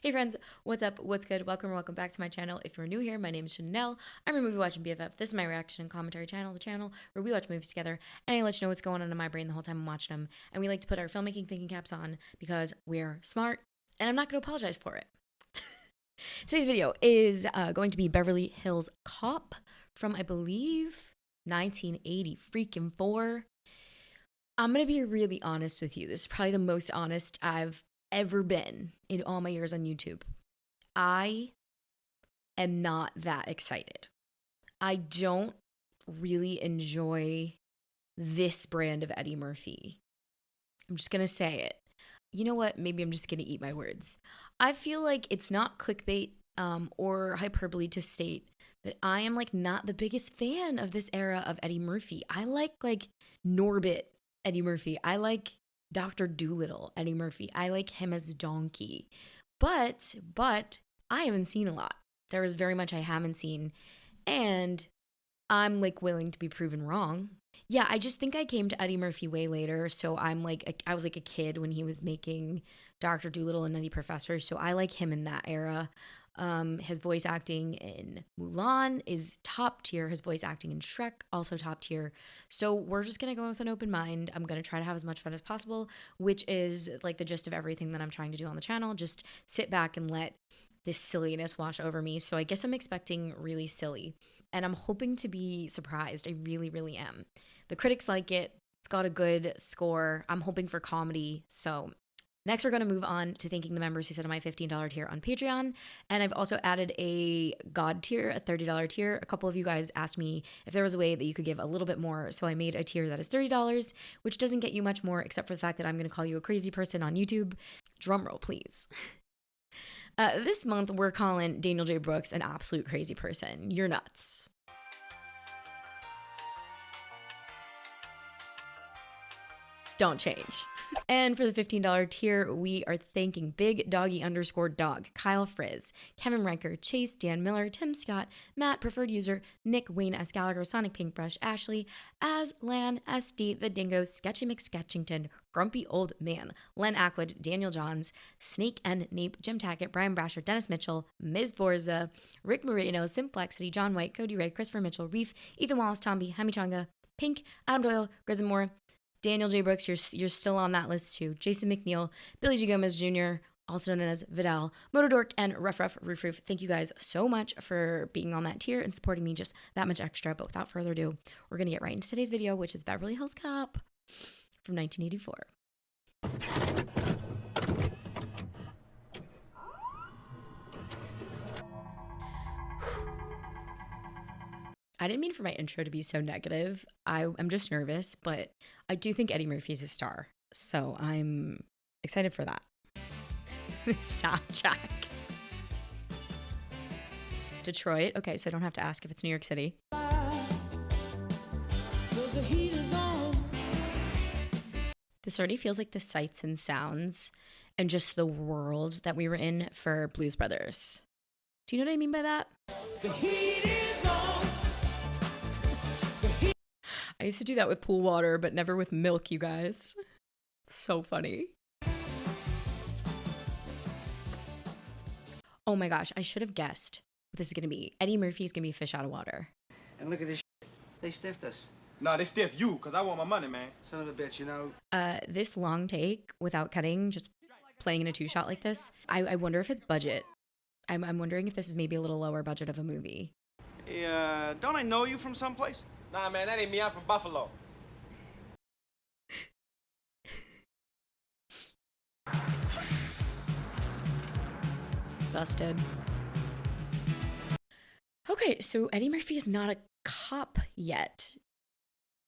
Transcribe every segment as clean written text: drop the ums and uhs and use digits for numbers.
Hey friends, what's up? What's good? Welcome or welcome back to my channel. If you're new here, my name is Shanelle. I'm a movie watching BFF. This is my reaction and commentary channel, the channel where we watch movies together and I let you know what's going on in my brain the whole time I'm watching them. And we like to put our filmmaking thinking caps on because we're smart and I'm not going to apologize for it. Today's video is going to be Beverly Hills Cop from, I believe, 1980 freaking 4. I'm going to be really honest with you. This is probably the most honest I've ever been in all my years on YouTube. I am not that excited. I don't really enjoy this brand of Eddie Murphy. I'm just going to say it. You know what? Maybe I'm just going to eat my words. I feel like it's not clickbait or hyperbole to state that I am not the biggest fan of this era of Eddie Murphy. I like Norbit Eddie Murphy. I like Dr. Dolittle Eddie Murphy. I like him as Donkey. But I haven't seen a lot. There is very much I haven't seen. And I'm willing to be proven wrong. Yeah, I just think I came to Eddie Murphy way later. So I was a kid when he was making Dr. Dolittle and Nutty Professor. So I like him in that era. His voice acting in Mulan is top tier. His voice acting in Shrek, also top tier. So we're just going to go with an open mind. I'm going to try to have as much fun as possible, which is the gist of everything that I'm trying to do on the channel. Just sit back and let this silliness wash over me. So I guess I'm expecting really silly. And I'm hoping to be surprised. I really, really am. The critics like it. It's got a good score. I'm hoping for comedy. So next, we're going to move on to thanking the members who set my $15 tier on Patreon. And I've also added a God tier, a $30 tier. A couple of you guys asked me if there was a way that you could give a little bit more. So I made a tier that is $30, which doesn't get you much more except for the fact that I'm going to call you a crazy person on YouTube. Drum roll, please. This month, we're calling Daniel J. Brooks an absolute crazy person. You're nuts. Don't change. And for the $15 tier, we are thanking Big Doggy _Dog, Kyle Frizz, Kevin Riker, Chase, Dan Miller, Tim Scott, Matt, Preferred User, Nick, Wayne S. Gallagher, Sonic Pinkbrush, Ashley, Aslan, SD, The Dingo, Sketchy McSketchington, Grumpy Old Man, Len Ackwood, Daniel Johns, Snake and Nape, Jim Tackett, Brian Brasher, Dennis Mitchell, Ms. Forza, Rick Moreno, Simplexity, John White, Cody Ray, Christopher Mitchell, Reef, Ethan Wallace, Tomby, Hamichanga, Pink, Adam Doyle, Grissom Moore, Daniel J. Brooks, you're still on that list too. Jason McNeil, Billy G. Gomez Jr., also known as Vidal, Motodork, and Ruff Roof Roof. Thank you guys so much for being on that tier and supporting me just that much extra. But without further ado, we're going to get right into today's video, which is Beverly Hills Cop from 1984. I didn't mean for my intro to be so negative. I'm just nervous, but I do think Eddie Murphy's a star. So I'm excited for that. Soundtrack. Detroit. Okay, so I don't have to ask if it's New York City. This already feels like the sights and sounds and just the world that we were in for Blues Brothers. Do you know what I mean by that? The heat is on. I used to do that with pool water, but never with milk, you guys. So funny. Oh my gosh, I should have guessed what this is going to be. Eddie Murphy's going to be fish out of water. And look at this shit. They stiffed us. Nah, they stiffed you, because I want my money, man. Son of a bitch, you know. This long take, without cutting, just playing in a two-shot like this, I wonder if it's budget. I'm wondering if this is maybe a little lower budget of a movie. Hey, don't I know you from someplace? Nah, man, that ain't me. I'm from Buffalo. Busted. Okay, so Eddie Murphy is not a cop yet.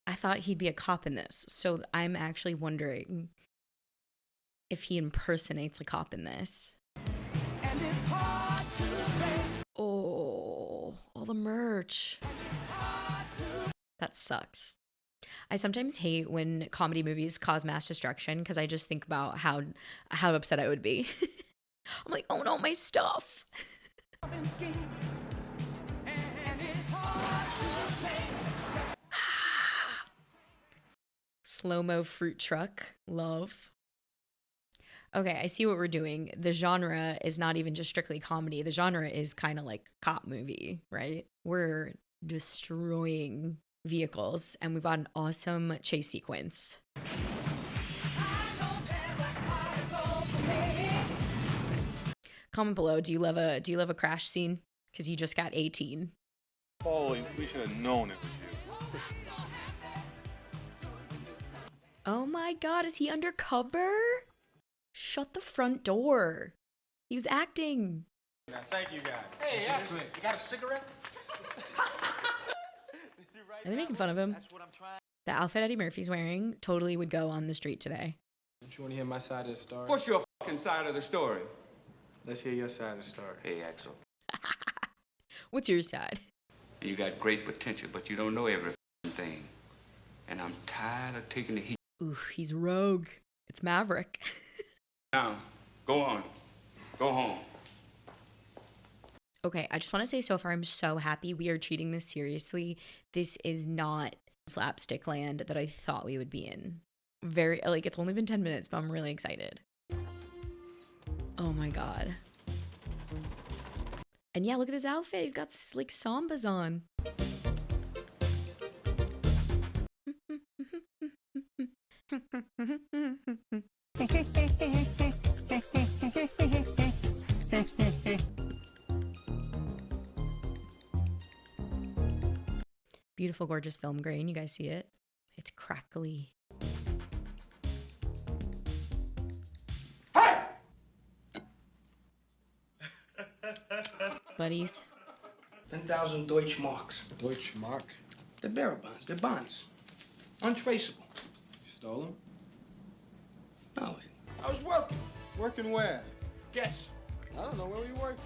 I thought he'd be a cop in this, so I'm actually wondering if he impersonates a cop in this. And it's hard to say. Oh, all the merch. That sucks. I sometimes hate when comedy movies cause mass destruction because I just think about how upset I would be. I'm like, oh no, my stuff. Slow-mo fruit truck. Love. Okay, I see what we're doing. The genre is not even just strictly comedy. The genre is kind of like cop movie, right? We're destroying vehicles and we've got an awesome chase sequence. Comment below, do you love a crash scene? Because you just got 18. Oh, we should have known it was you. Oh my god, is he undercover? Shut the front door. He was acting. Now, thank you guys. Hey, Axel, you got a cigarette? Are they making fun of him? That's what I'm trying. The outfit Eddie Murphy's wearing totally would go on the street today. Don't you want to hear my side of the story? What's your fucking side of the story? Let's hear your side of the story. Hey, Axel. What's your side? You got great potential, but you don't know every thing. And I'm tired of taking the heat. Ooh, he's rogue. It's Maverick. Now, go on. Go home. Okay, I just want to say so far I'm so happy we are treating this seriously. This is not slapstick land that I thought we would be in. It's only been 10 minutes, but I'm really excited. Oh my god. And yeah, look at this outfit. He's got like sambas on. Beautiful, gorgeous film grain. You guys see it? It's crackly. Buddies. 10,000 Deutsche Marks. Deutsche Mark. They're bearer bonds. They're bonds. Untraceable. You stole them? No, I was working. Working where? Guess. I don't know. Where were you working?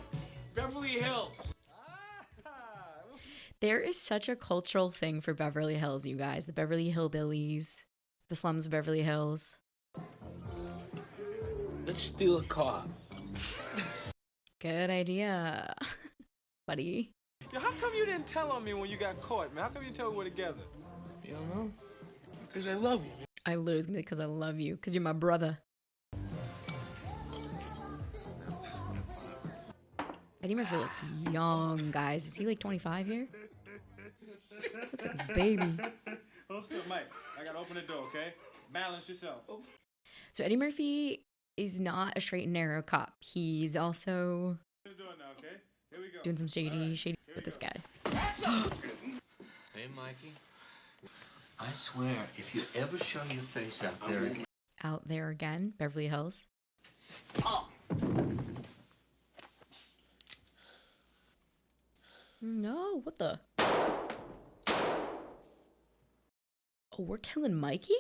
Beverly Hills. There is such a cultural thing for Beverly Hills, you guys. The Beverly Hillbillies, the slums of Beverly Hills. Let's steal a car. Good idea, buddy. Yo, how come you didn't tell on me when you got caught, man? How come you tell we were together? You don't know? Because I love you. I literally was gonna be because I love you, because you're my brother. Eddie Murphy looks young, guys. Is he like 25 here? Looks like a baby. Hold still, Mike. I gotta open the door, okay? Balance yourself. So Eddie Murphy is not a straight and narrow cop. He's also Open the door now, okay? Here we go. doing some shady with this guy. Hey, Mikey. I swear, if you ever show your face out there again. Out there again, Beverly Hills. No, what the? Oh, we're killing Mikey?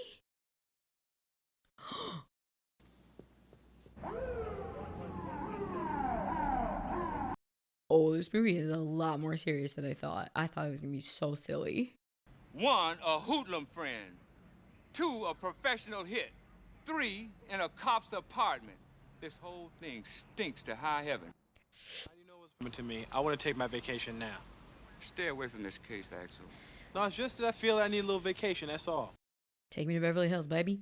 Oh, this movie is a lot more serious than I thought. I thought it was gonna be so silly. 1, a hoodlum friend. 2, a professional hit. 3, in a cop's apartment. This whole thing stinks to high heaven. You know what's coming to me. I want to take my vacation now. Stay away from this case, Axel. No, it's just that I feel I need a little vacation, that's all. Take me to Beverly Hills, baby.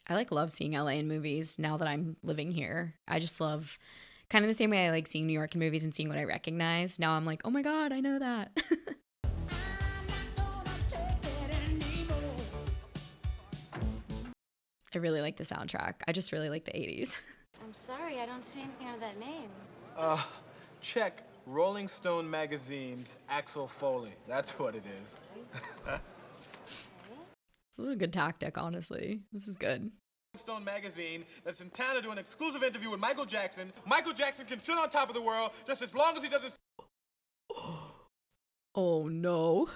I love seeing LA in movies now that I'm living here. I just love kind of the same way I like seeing New York in movies and seeing what I recognize. Now I'm like, oh my God, I know that. I really like the soundtrack. I just really like the 80s. I'm sorry, I don't see anything under that name. Check Rolling Stone magazine's Axel Foley. That's what it is. This is a good tactic, honestly. This is good. Stone magazine that's in town to do an exclusive interview with Michael Jackson. Michael Jackson can sit on top of the world just as long as he does his... Oh, no.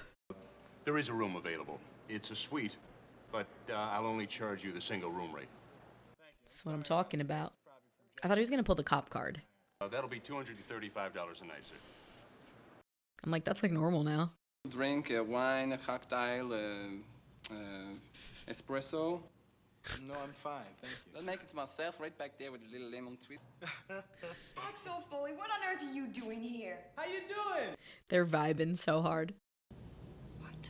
There is a room available. It's a suite, but I'll only charge you the single room rate. That's what I'm talking about. I thought he was going to pull the cop card. That'll be $235 a night, sir. I'm like, that's like normal now. Drink, wine, cocktail, espresso. No, I'm fine, thank you. I'll make it myself right back there with a little lemon twist. Axel Foley, what on earth are you doing here? How you doing? They're vibing so hard. What?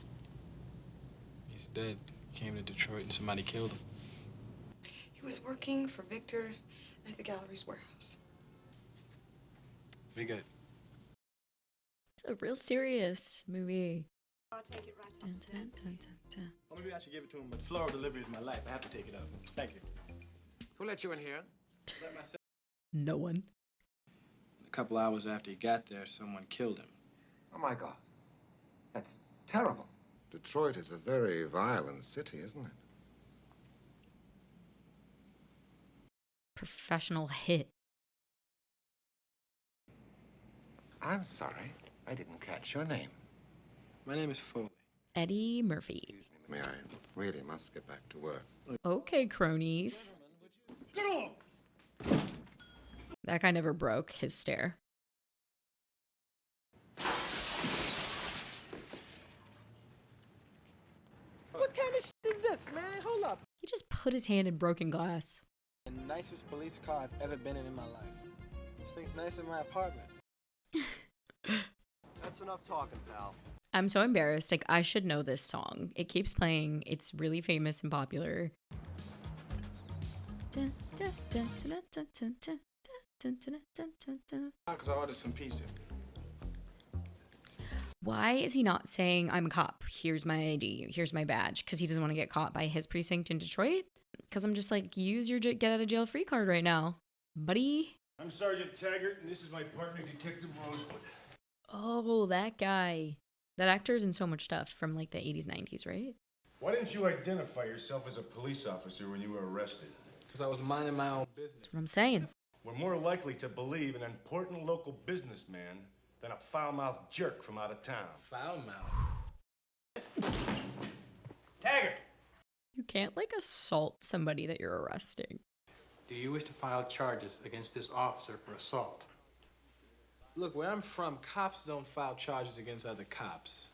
He's dead. He came to Detroit and somebody killed him. He was working for Victor at the gallery's warehouse. Be good. It's a real serious movie. I'll take it right Dun, dun, dun, dun, dun. Well, maybe I should give it to him, but floral delivery is my life. I have to take it up. Thank you. Who let you in here? No one. A couple hours after he got there, someone killed him. Oh, my God. That's terrible. Detroit is a very violent city, isn't it? Professional hit. I'm sorry. I didn't catch your name. My name is Foley. Eddie Murphy. Excuse me, I really must get back to work. Okay, cronies. Get on! That guy never broke his stare. What kind of shit is this, man? Hold up. He just put his hand in broken glass. The nicest police car I've ever been in my life. This thing's nicer than my apartment. That's enough talking, pal. I'm so embarrassed. Like, I should know this song. It keeps playing. It's really famous and popular. Because I ordered some pizza. Why is he not saying, I'm a cop, here's my ID, here's my badge? Because he doesn't want to get caught by his precinct in Detroit? Because I'm just like, use your get out of jail free card right now, buddy. I'm Sergeant Taggart, and this is my partner, Detective Rosewood. Oh, that guy. That actor is in so much stuff from like the 80s, 90s, right? Why didn't you identify yourself as a police officer when you were arrested? Because I was minding my own business. That's what I'm saying. We're more likely to believe an important local businessman than a foul-mouthed jerk from out of town. Foul mouth. Taggart! You can't like assault somebody that you're arresting. Do you wish to file charges against this officer for assault? Look, where I'm from, cops don't file charges against other cops.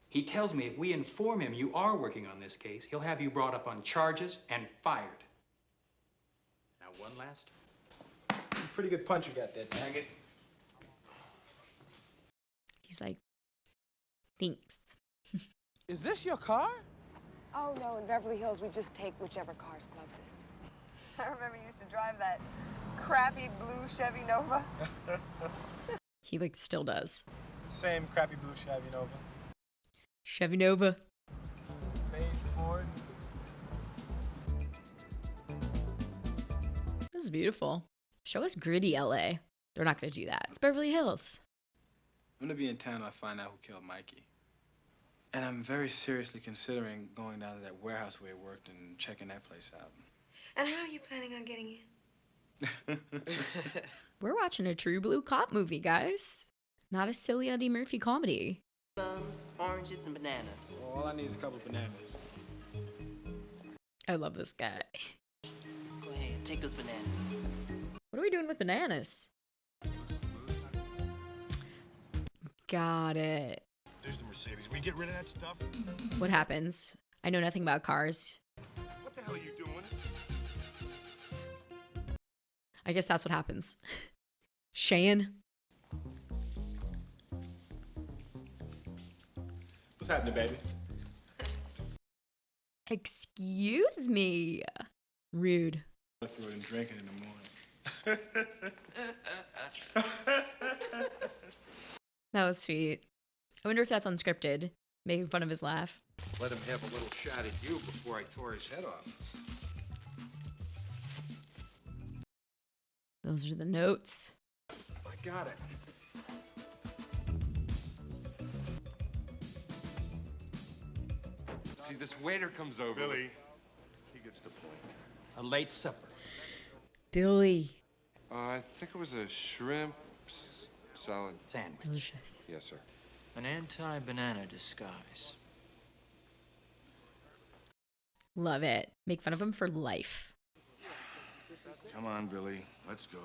He tells me if we inform him you are working on this case, he'll have you brought up on charges and fired. Now, one last. Pretty good punch you got there, Taggart. He's like, thanks. Is this your car? Oh, no, in Beverly Hills, we just take whichever car's closest. I remember you used to drive that crappy blue Chevy Nova. He like still does. Same crappy blue Chevy Nova. Chevy Nova. Beige Ford. This is beautiful. Show us gritty LA. They're not going to do that. It's Beverly Hills. I'm going to be in town when I find out who killed Mikey. And I'm very seriously considering going down to that warehouse where he worked and checking that place out. And how are you planning on getting in? We're watching a true blue cop movie, guys. Not a silly Eddie Murphy comedy. Plums, oranges, and bananas. Well, all I need is a couple of bananas. I love this guy. Go ahead, take those bananas. What are we doing with bananas? Got it. There's the Mercedes. We get rid of that stuff? What happens? I know nothing about cars. What the hell are you doing? I guess that's what happens. Shane. What's happening, baby? Excuse me. Rude. I throw it in drinking in the morning. That was sweet. I wonder if that's unscripted, making fun of his laugh. Let him have a little shot at you before I tore his head off. Those are the notes. I got it. See, this waiter comes over. Billy, he gets the point. A late supper. Billy. I think it was a shrimp salad. Sandwich. Delicious. Yes, sir. An anti-banana disguise. Love it. Make fun of him for life. Come on, Billy. Let's go.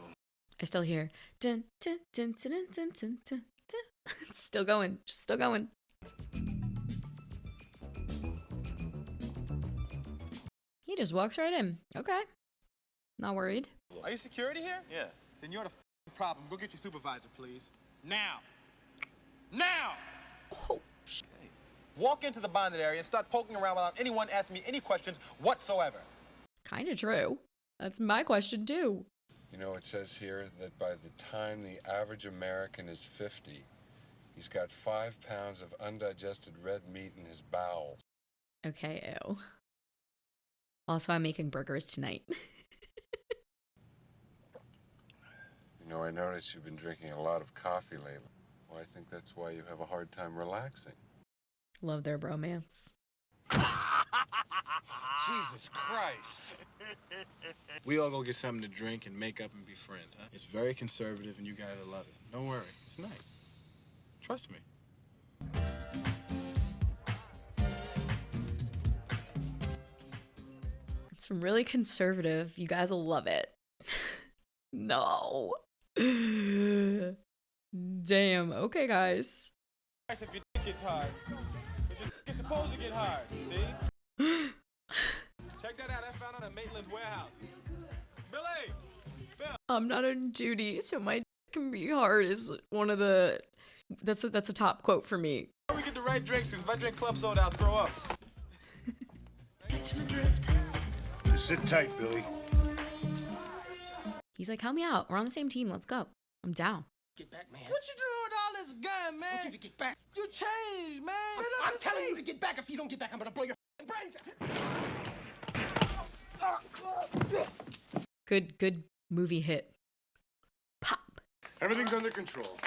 I still hear dun dun dun dun dun dun dun dun. It's still going. Just still going. He just walks right in. Okay. Not worried. Are you security here? Yeah. Then you're the problem. Go get your supervisor, please. Now! Now! Oh, walk into the bonded area and start poking around without anyone asking me any questions whatsoever. Kind of true. That's my question too. You know, it says here that by the time the average American is 50, he's got 5 pounds of undigested red meat in his bowels. Okay, ew. Also, I'm making burgers tonight. You know, I noticed you've been drinking a lot of coffee lately. Well, I think that's why you have a hard time relaxing. Love their bromance. Jesus Christ. We all go get something to drink and make up and be friends, huh? It's very conservative and you guys will love it. Don't worry, it's nice. Trust me. It's really conservative. You guys will love it. No. Damn. Okay, guys. If your dick gets hard, but your dick is supposed to get hard, see? Check that out. I found out at Maitland's warehouse. Billy! Bill! I'm not on duty, so my dick can be hard is one of the... That's a top quote for me. We get the right drinks, because if I drink club soda, I'll throw up. Just sit tight, Billy. He's like, help me out. We're on the same team. Let's go. I'm down. Get back, man. What you doing with all this gun, man? I want you to get back. You changed, man. I'm telling you to get back. If you don't get back, I'm gonna blow your brains out. Good movie hit. Pop. Everything's under control.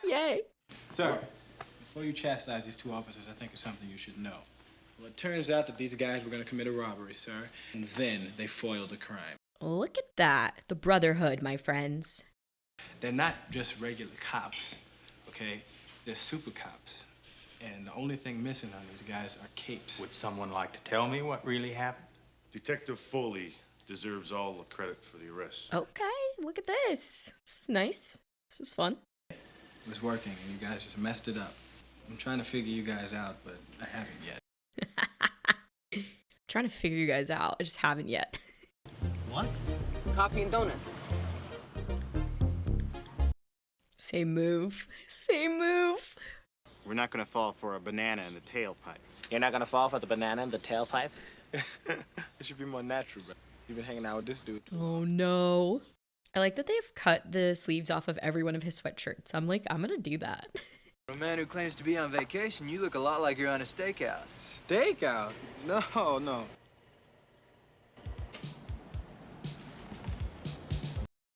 Yay. Sir, before you chastise these two officers, I think it's something you should know. Well, it turns out that these guys were going to commit a robbery, sir, and then they foiled the crime. Look at that. The brotherhood, my friends. They're not just regular cops, okay? They're super cops. And the only thing missing on these guys are capes. Would someone like to tell me what really happened? Detective Foley deserves all the credit for the arrest. Okay, look at this. This is nice. This is fun. It was working, and you guys just messed it up. I'm trying to figure you guys out, but I haven't yet. Trying to figure you guys out. I just haven't yet. What? Coffee and donuts. Same move. Same move. We're not gonna fall for a banana in the tailpipe. You're not gonna fall for the banana in the tailpipe? It should be more natural, bro. You've been hanging out with this dude. Oh no. I like that they've cut the sleeves off of every one of his sweatshirts. I'm like, I'm gonna do that. For a man who claims to be on vacation, you look a lot like you're on a stakeout. Stakeout? No.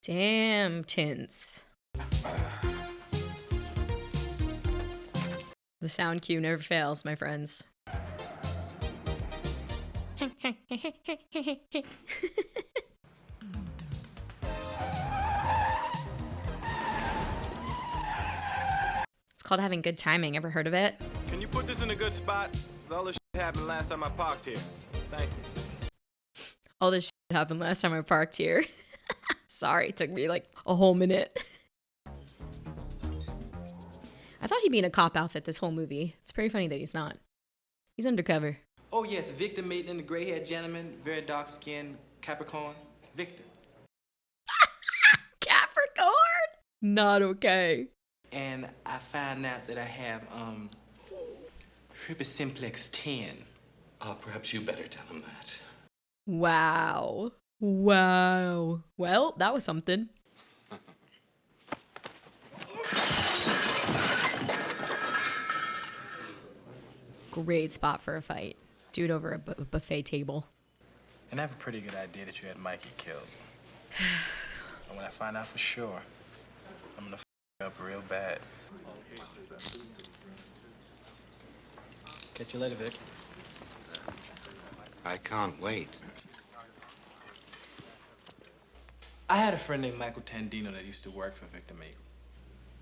Damn, tints. The sound cue never fails, my friends. It's called having good timing. Ever heard of it? Can you put this in a good spot? All this shit happened last time I parked here. Thank you. All this shit happened last time I parked here. Sorry, it took me like a whole minute. I thought he'd be in a cop outfit this whole movie. It's pretty funny that he's not. He's undercover. Oh, yes, Victor Maitland, the gray-haired gentleman, very dark-skinned, Capricorn. Victor. Capricorn? Not okay. And I find out that I have, herpes simplex 10. Perhaps you better tell him that. Wow. Wow. Well, that was something. Great spot for a fight. Dude over a buffet table. And I have a pretty good idea that you had Mikey killed. And when I find out for sure, I'm gonna f up real bad. Catch you later, Vic. I can't wait. I had a friend named Michael Tandino that used to work for Victor Maitland.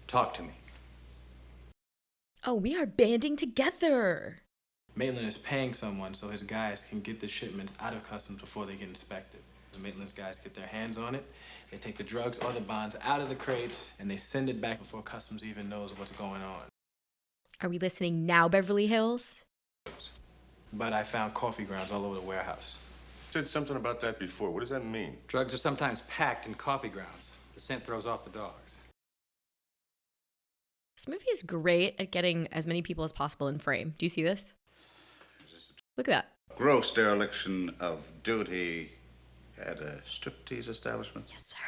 Talk to me. Oh, we are banding together. Maitland is paying someone so his guys can get the shipments out of customs before they get inspected. The Maitland's guys get their hands on it, they take the drugs or the bonds out of the crates, and they send it back before customs even knows what's going on. Are we listening now, Beverly Hills? But I found coffee grounds all over the warehouse. You said something about that before. What does that mean? Drugs are sometimes packed in coffee grounds. The scent throws off the dogs. This movie is great at getting as many people as possible in frame. Do you see this? Look at that. Gross dereliction of duty at a striptease establishment? Yes, sir.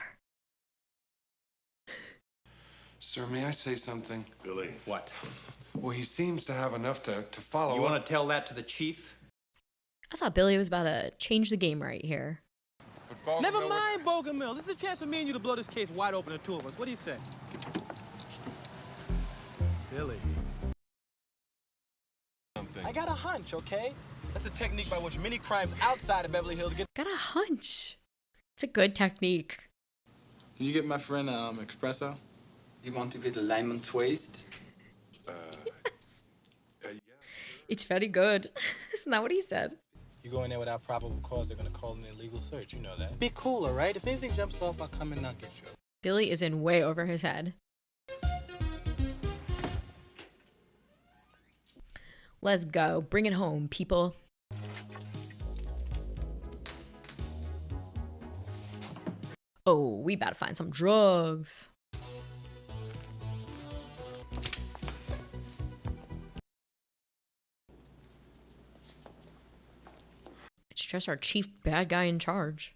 Sir, may I say something? Billy. What? Well, he seems to have enough to follow You up. want to tell that to the chief? I thought Billy was about to change the game right here. Never mind, Bogomil. This is a chance for me and you to blow this case wide open to two of us. What do you say? Billy. I got a hunch, okay? That's a technique by which many crimes outside of Beverly Hills get... Got a hunch. It's a good technique. Can you get my friend espresso? You want to get a lemon twist? It's very good. Isn't that what he said? You go in there without probable cause, they're gonna call an illegal search. You know that. Be cool, all right? If anything jumps off, I'll come and knock at you. Billy is in way over his head. Let's go. Bring it home, people. Oh, we about to find some drugs. It's just our chief bad guy in charge.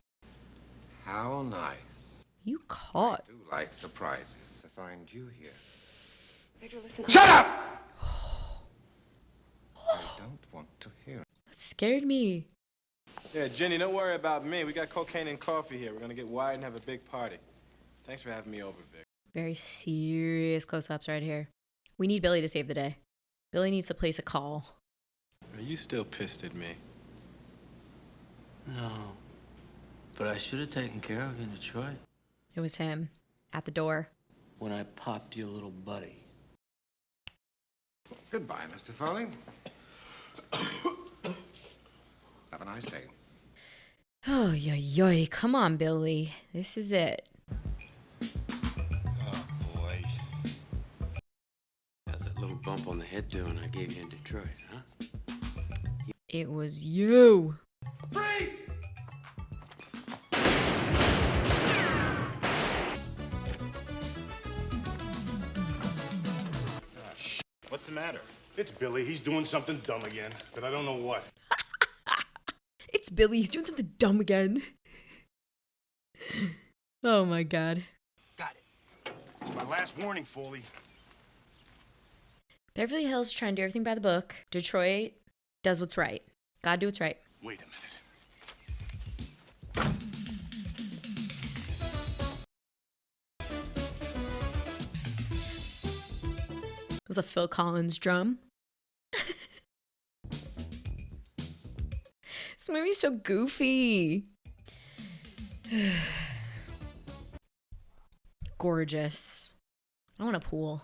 How nice. You caught. I do like surprises. To find you here. Victor, listen. Shut up! I don't want to hear it. That scared me. Yeah, Jenny, don't worry about me. We got cocaine and coffee here. We're gonna get wired and have a big party. Thanks for having me over, Vic. Very serious close-ups right here. We need Billy to save the day. Billy needs to place a call. Are you still pissed at me? No. But I should have taken care of you in Detroit. It was him. At the door. When I popped your little buddy. Goodbye, Mr. Foley. Have a nice day. Oh, yoy. Come on, Billy. This is it. Oh, boy. How's that little bump on the head doing I gave you in Detroit, huh? It was you. Freeze! What's the matter? It's Billy. He's doing something dumb again, but I don't know what. It's Billy. He's doing something dumb again. Oh my god. Got it. It's my last warning, Foley. Beverly Hills trying to do everything by the book. Detroit does what's right. God do what's right. Wait a minute. It was a Phil Collins drum. This movie's so goofy. Gorgeous. I want a pool.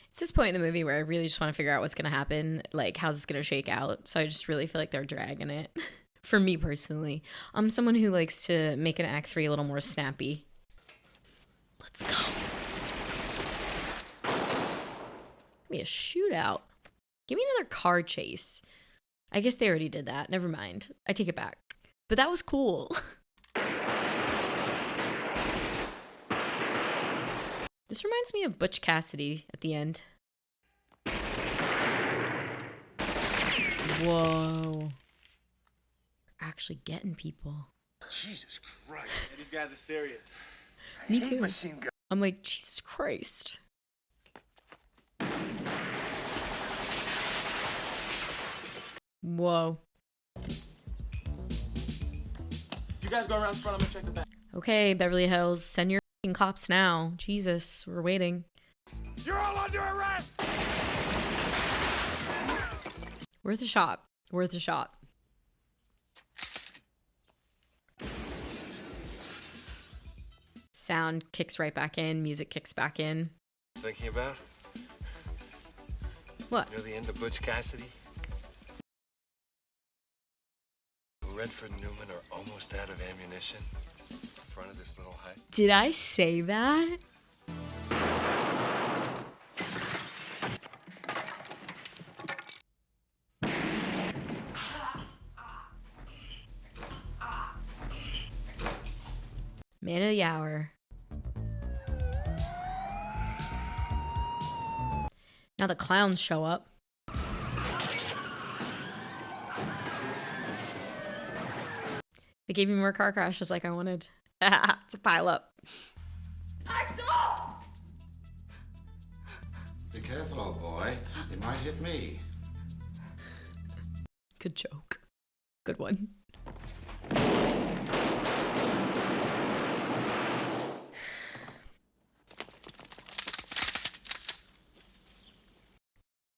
It's this point in the movie where I really just want to figure out what's going to happen. Like, how's this going to shake out? So I just really feel like they're dragging it. For me personally. I'm someone who likes to make an Act 3 a little more snappy. Let's go. Give me a shootout. Give me another car chase. I guess they already did that. Never mind. I take it back. But that was cool. This reminds me of Butch Cassidy at the end. Whoa. Actually getting people. Jesus Christ. Yeah, these guys are serious. Me too. I'm like, Jesus Christ. Whoa. You guys go around front, I'm gonna check the back. Okay, Beverly Hills, send your f***ing cops now. Jesus, we're waiting. You're all under arrest! Worth a shot. Worth a shot. Sound kicks right back in. Music kicks back in. Thinking about? What? Near the end of Butch Cassidy? Redford and Newman are almost out of ammunition in front of this little hut. Did I say that? Man of the hour. Now the clowns show up. They gave me more car crashes like I wanted. It's a pile up. Axel! Be careful, old boy. You might hit me. Good joke. Good one.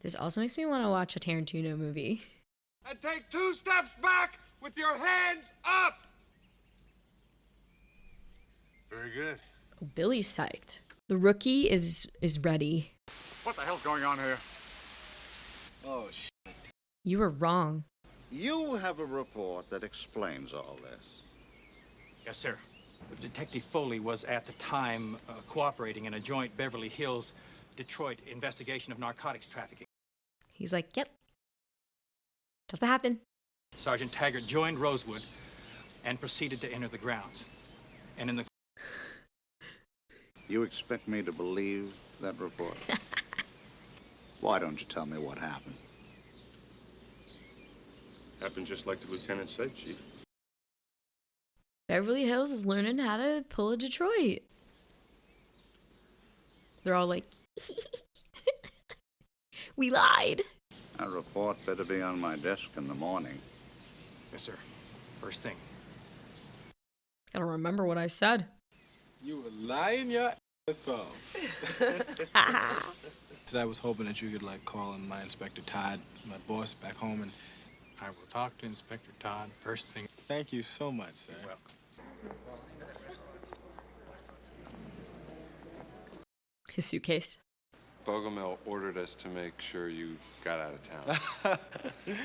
This also makes me want to watch a Tarantino movie. And take 2 steps back with your hands up. Very good. Oh, Billy's psyched. The rookie is ready. What the hell's going on here? Oh, shit. You were wrong. You have a report that explains all this. Yes, sir. Detective Foley was at the time cooperating in a joint Beverly Hills, Detroit investigation of narcotics trafficking. He's like, yep. Doesn't happen. Sergeant Taggart joined Rosewood and proceeded to enter the grounds. And in the... You expect me to believe that report? Why don't you tell me what happened? Happened just like the lieutenant said, Chief. Beverly Hills is learning how to pull a Detroit. They're all like, we lied. That report better be on my desk in the morning. Yes, sir. First thing. Gotta remember what I said. You were lying your ass off. So I was hoping that you could, like, call in my Inspector Todd, my boss back home, and I will talk to Inspector Todd first thing. Thank you so much, sir. You're welcome. His suitcase. Bogomil ordered us to make sure you got out of town. You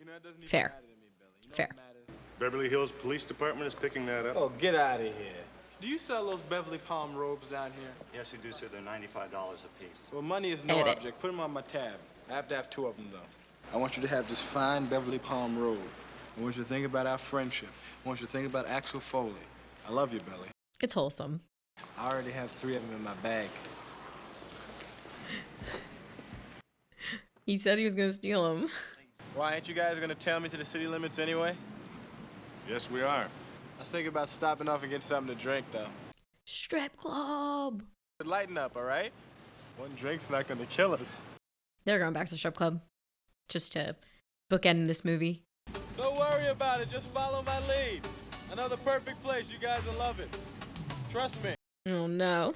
know, it doesn't even Fair. matter to me, Billy. You know Fair. what matters? Beverly Hills Police Department is picking that up. Oh, get out of here. Do you sell those Beverly Palm robes down here? Yes, we do, sir. They're $95 a piece. Well, money is no Edit. object. Put them on my tab. I have to have 2 of them, though. I want you to have this fine Beverly Palm robe. I want you to think about our friendship. I want you to think about Axel Foley. I love you, Billy. It's wholesome. I already have 3 of them in my bag. He said he was gonna steal them. Why, ain't you guys gonna tell me to the city limits anyway? Yes, we are. I was thinking about stopping off and getting something to drink, though. Strip club. Lighten up, all right? One drink's not gonna kill us. They're going back to the strip club. Just to bookend this movie. Don't worry about it. Just follow my lead. I know the perfect place. You guys will love it. Trust me. Oh no.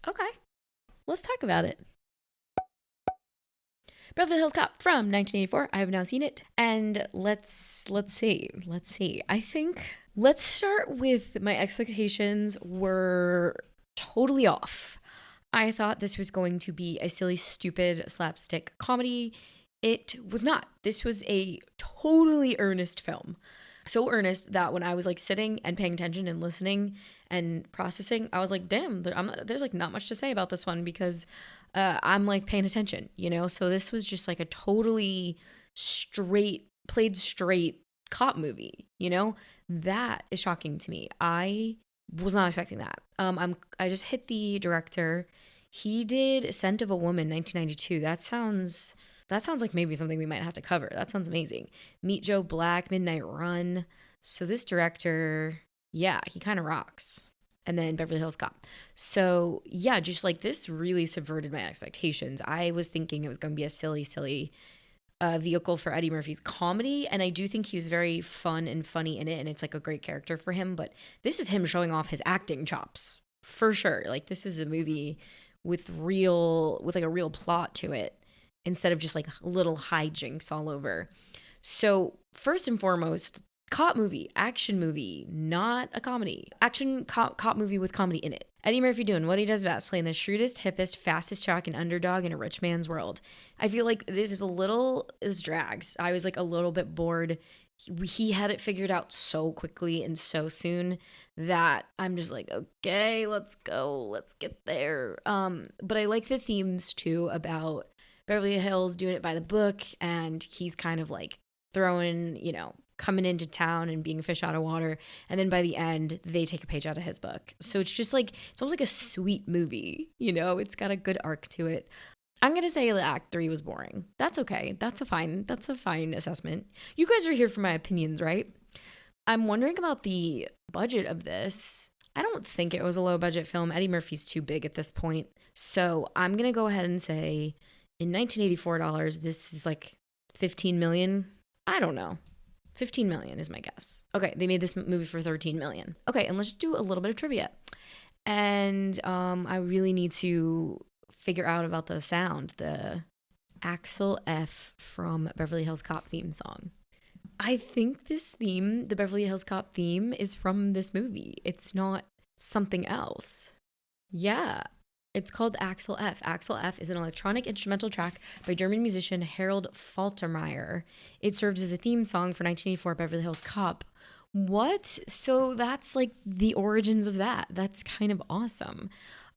Okay. Let's talk about it. Beverly Hills Cop from 1984. I have now seen it. And let's see. I think let's start with my expectations were totally off. I thought this was going to be a silly, stupid slapstick comedy. It was not. This was a totally earnest film. So earnest that when I was like sitting and paying attention and listening and processing, I was like, damn, there's like not much to say about this one because I'm like paying attention, you know? So this was just like a totally played straight cop movie, you know? That is shocking to me. I was not expecting that. I just hit the director. He did Scent of a Woman, 1992. That sounds like maybe something we might have to cover. That sounds amazing. Meet Joe Black, Midnight Run. So this director, yeah, he kind of rocks. And then Beverly Hills Cop. So yeah, just like this really subverted my expectations. I was thinking it was going to be a silly vehicle for Eddie Murphy's comedy. And I do think he was very fun and funny in it. And it's like a great character for him. But this is him showing off his acting chops for sure. Like this is a movie with like a real plot to it, instead of just like little hijinks all over. So first and foremost, cop movie, action movie, not a comedy. Action cop movie with comedy in it. Eddie Murphy doing what he does best, playing the shrewdest, hippest, fastest jock and underdog in a rich man's world. I feel like this drags. I was like a little bit bored. He had it figured out so quickly and so soon that I'm just like, okay, let's go. Let's get there. But I like the themes too about Beverly Hills doing it by the book, and he's kind of like throwing, coming into town and being a fish out of water. And then by the end, they take a page out of his book. So it's just like, it's almost like a sweet movie, it's got a good arc to it. I'm going to say Act 3 was boring. That's okay. That's a fine assessment. You guys are here for my opinions, right? I'm wondering about the budget of this. I don't think it was a low budget film. Eddie Murphy's too big at this point. So I'm going to go ahead and say in 1984 dollars, this is like 15 million. I don't know. 15 million is my guess. Okay, they made this movie for 13 million. Okay, and let's do a little bit of trivia. And I really need to figure out about the sound, the Axel F from Beverly Hills Cop theme song. I think this theme, the Beverly Hills Cop theme, is from this movie. It's not something else. Yeah, it's called Axel F. Axel F is an electronic instrumental track by German musician Harold Faltermeyer. It serves as a theme song for 1984 Beverly Hills Cop. What? So that's like the origins of that. That's kind of awesome.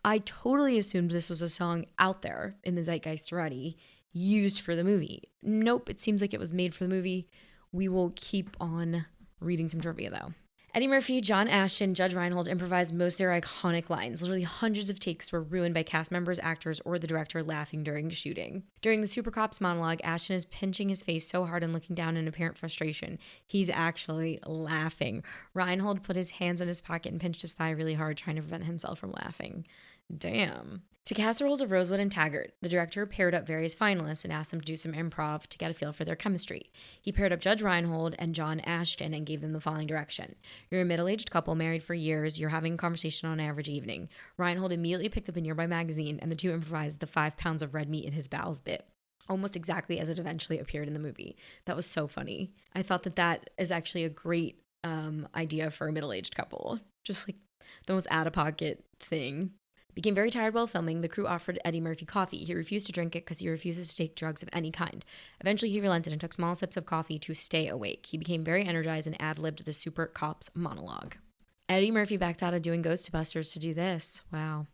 I totally assumed this was a song out there in the zeitgeist already, used for the movie. Nope, it seems like it was made for the movie. We will keep on reading some trivia though. Eddie Murphy, John Ashton, Judge Reinhold improvised most of their iconic lines. Literally hundreds of takes were ruined by cast members, actors, or the director laughing during shooting. During the Super Cops monologue, Ashton is pinching his face so hard and looking down in apparent frustration. He's actually laughing. Reinhold put his hands in his pocket and pinched his thigh really hard, trying to prevent himself from laughing. Damn. To cast the roles of Rosewood and Taggart, the director paired up various finalists and asked them to do some improv to get a feel for their chemistry. He paired up Judge Reinhold and John Ashton and gave them the following direction. You're a middle-aged couple married for years. You're having a conversation on an average evening. Reinhold immediately picked up a nearby magazine, and the two improvised the 5 pounds of red meat in his bowels bit, almost exactly as it eventually appeared in the movie. That was so funny. I thought that is actually a great idea for a middle-aged couple. Just like the most out-of-pocket thing. Became very tired while filming, the crew offered Eddie Murphy coffee. He refused to drink it because he refuses to take drugs of any kind. Eventually, he relented and took small sips of coffee to stay awake. He became very energized and ad-libbed the Super Cops monologue. Eddie Murphy backed out of doing Ghostbusters to do this. Wow.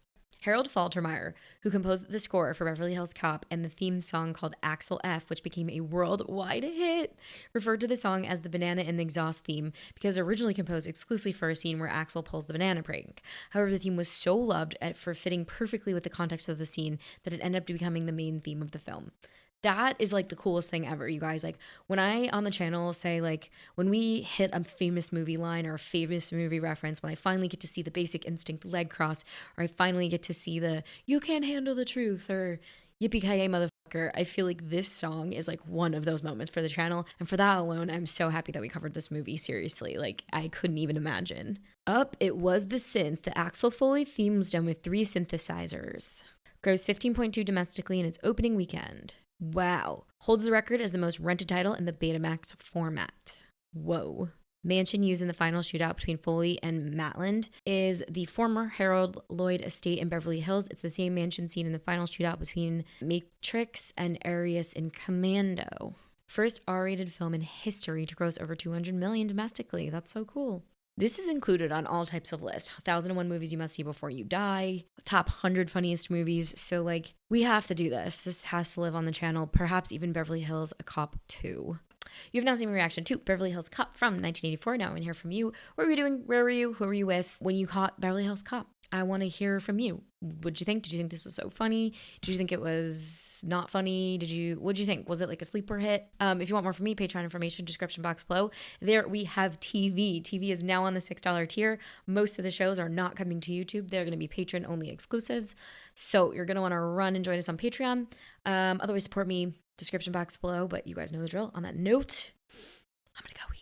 Harold Faltermeyer, who composed the score for Beverly Hills Cop and the theme song called Axel F, which became a worldwide hit, referred to the song as the banana in the exhaust theme because originally composed exclusively for a scene where Axel pulls the banana prank. However, the theme was so loved for fitting perfectly with the context of the scene that it ended up becoming the main theme of the film. That is like the coolest thing ever, you guys. Like when I on the channel say like when we hit a famous movie line or a famous movie reference, when I finally get to see the Basic Instinct leg cross, or I finally get to see the you can't handle the truth or yippee-ki-yay motherfucker, I feel like this song is like one of those moments for the channel. And for that alone, I'm so happy that we covered this movie seriously. Like I couldn't even imagine. It was the synth. The Axel Foley theme was done with 3 synthesizers. Grossed 15.2 domestically in its opening weekend. Wow. Holds the record as the most rented title in the Betamax format. Whoa. Mansion used in the final shootout between Foley and Matland is the former Harold Lloyd estate in Beverly Hills. It's the same mansion seen in the final shootout between Matrix and Arius in Commando. First R-rated film in history to gross over 200 million domestically. That's so cool. This is included on all types of lists. 1001 movies you must see before you die. Top 100 funniest movies. So like, we have to do this. This has to live on the channel. Perhaps even Beverly Hills Cop 2. You've now seen my reaction to Beverly Hills Cop from 1984. Now I want to hear from you. What were you doing? Where were you? Who were you with when you caught Beverly Hills Cop? I want to hear from you. What'd you think? Did you think this was so funny? Did you think it was not funny? What'd you think? Was it like a sleeper hit? If you want more from me, Patreon information, description box below. There we have TV. TV is now on the $6 tier. Most of the shows are not coming to YouTube. They're going to be Patreon only exclusives. So you're going to want to run and join us on Patreon. Otherwise, support me, description box below. But you guys know the drill. On that note, I'm going to go.